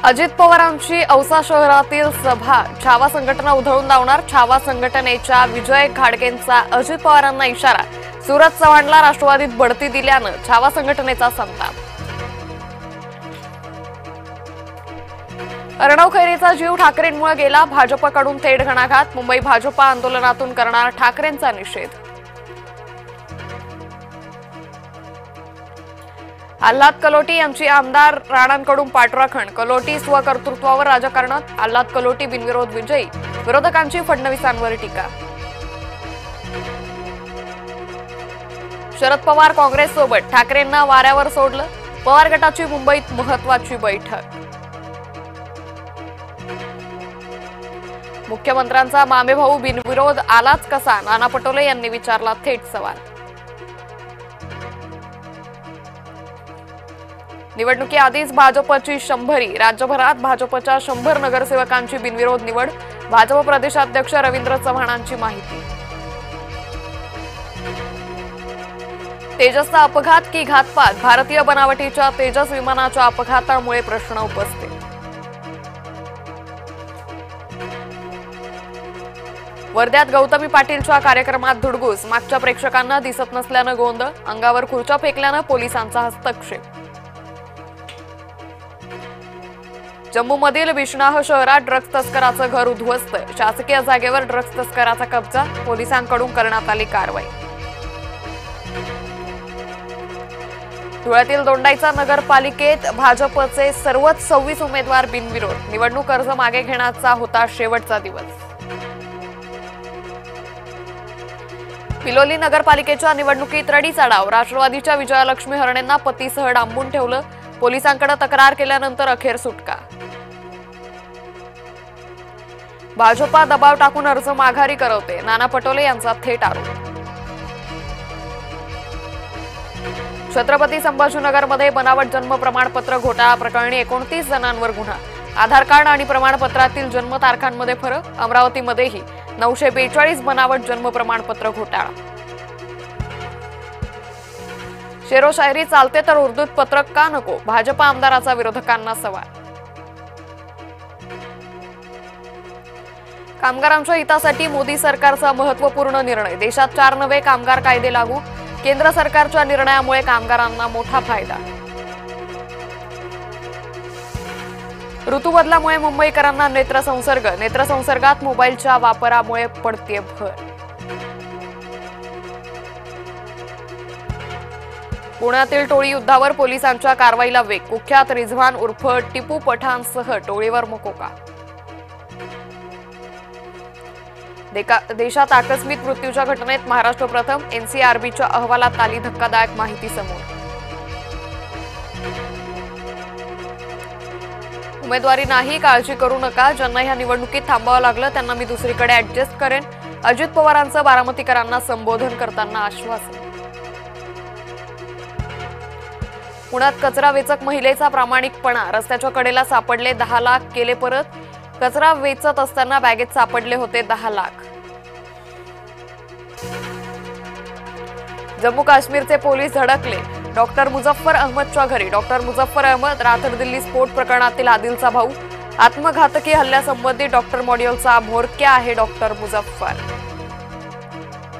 अजित पवारांची औसा शहरातील सभा छावा संघटना उधळून लावणार। छावा संघटनेच्या विजय घाडगेंचा अजित पवारांना इशारा। सूरज चव्हाणला राष्ट्रवादीत बढती दिल्यानं छावा संघटनेचा संताप। अर्णव खैरेचा जीव ठाकरेंमुळे गेला, भाजपकडून थेट घणाघात। मुंबई भाजपा आंदोलनातून करणार ठाकरेंचा निषेध। आल्हाद कलोटी यांची आमदार राणांकडून पाठराखण। कलोटी स्वकर्तृत्वावर राजकारणात, आल्हाद कलोटी बिनविरोध विजयी। विरोधकांची फडणवीसांवर टीका। शरद पवार काँग्रेससोबत, ठाकरेंना वाऱ्यावर सोडलं। पवार गटाची मुंबईत महत्वाची बैठक। मुख्यमंत्र्यांचा मामेभाऊ बिनविरोध आलाच कसा, नाना पटोले यांनी विचारला थेट सवाल। निवडणुकीआधीच भाजपची 100री। राज्यभरात भाजपच्या 100 नगरसेवकांची बिनविरोध निवड। भाजप प्रदेशाध्यक्ष रवींद्र चव्हाणांची माहिती। तेजसचा अपघात की घातपात, भारतीय बनावटीच्या तेजस विमानाच्या अपघातामुळे प्रश्न उपस्थित। वर्ध्यात गौतमी पाटीलच्या कार्यक्रमात धुडगूस, मागच्या प्रेक्षकांना दिसत नसल्यानं गोंधळ। अंगावर खुर्च्या फेकल्यानं पोलिसांचा हस्तक्षेप। जम्मूमधील बिश्नाह शहरात ड्रग्ज तस्कराचं घर उद्ध्वस्त। शासकीय जागेवर ड्रग्ज तस्कराचा कब्जा, पोलिसांकडून करण्यात आली कारवाई। धुळ्यातील दोंडाईचा नगरपालिकेत भाजपचे सर्वच 26 उमेदवार बिनविरोध। निवडणूक अर्ज मागे घेण्याचा होता शेवटचा दिवस। पिलोली नगरपालिकेच्या निवडणुकीत रडीचा डाव। राष्ट्रवादीच्या विजयालक्ष्मी हरणेंना पतीसह डांबून ठेवलं। पोलिसांकडे तक्रार केल्यानंतर अखेर सुटका। भाजपा दबाव टाकून अर्ज माघारी करवते, नाना पटोले यांचा थेट आरोप। छत्रपती संभाजीनगरमध्ये बनावट जन्म प्रमाणपत्र घोटाळा प्रकरणी 29 जणांवर गुन्हा। आधार कार्ड आणि प्रमाणपत्रातील जन्मतारखांमध्ये फरक। अमरावतीमध्येही 942 बनावट जन्म प्रमाणपत्र घोटाळा। शेरो शायरी चालते तर उर्दूत पत्रक का नको, भाजपा आमदाराचा विरोधकांना सवाल। कामगारांच्या हितासाठी मोदी सरकारचा महत्त्वपूर्ण निर्णय। देशात 4 नवे कामगार कायदे लागू। केंद्र सरकारच्या निर्णयामुळे कामगारांना मोठा फायदा। ऋतुबदलामुळे मुंबईकरांना नेत्रसंसर्ग। नेत्रसंसर्गात मोबाईलच्या वापरामुळे पडते भर। पुण्यातील टोळी युद्धावर पोलिसांच्या कारवाईला वेग। कुख्यात रिझवान उर्फ टिपू पठाणसह टोळीवर मोकोका। देशात आकस्मिक मृत्यूच्या घटनेत महाराष्ट्र प्रथम। एनसीआरबीच्या अहवालात आली धक्कादायक माहिती समोर। उमेदवारी नाही, काळजी करू नका। ज्यांना ह्या निवडणुकीत थांबावं लागलं त्यांना मी दुसरीकडे ऍडजस्ट करेन। अजित पवारांचं बारामतीकरांना संबोधन करताना आश्वासन। पुण्यात कचरा वेचक महिलेचा प्रामाणिकपणा। रस्त्याच्या कडेला सापडले 10 लाख, केले परत। कचरा वेचत असताना बॅगेत सापडले होते 10 लाख। जम्मू काश्मीरचे पोलीस धडकले डॉक्टर मुझफ्फर अहमदच्या घरी। डॉक्टर मुझफ्फर अहमद रात्र दिल्ली स्फोट प्रकरणातील आदिलचा भाऊ। आत्मघातकी हल्ल्यासंबंधी डॉक्टर मॉड्यूलचा म्होरक्या आहे डॉक्टर मुझफ्फर।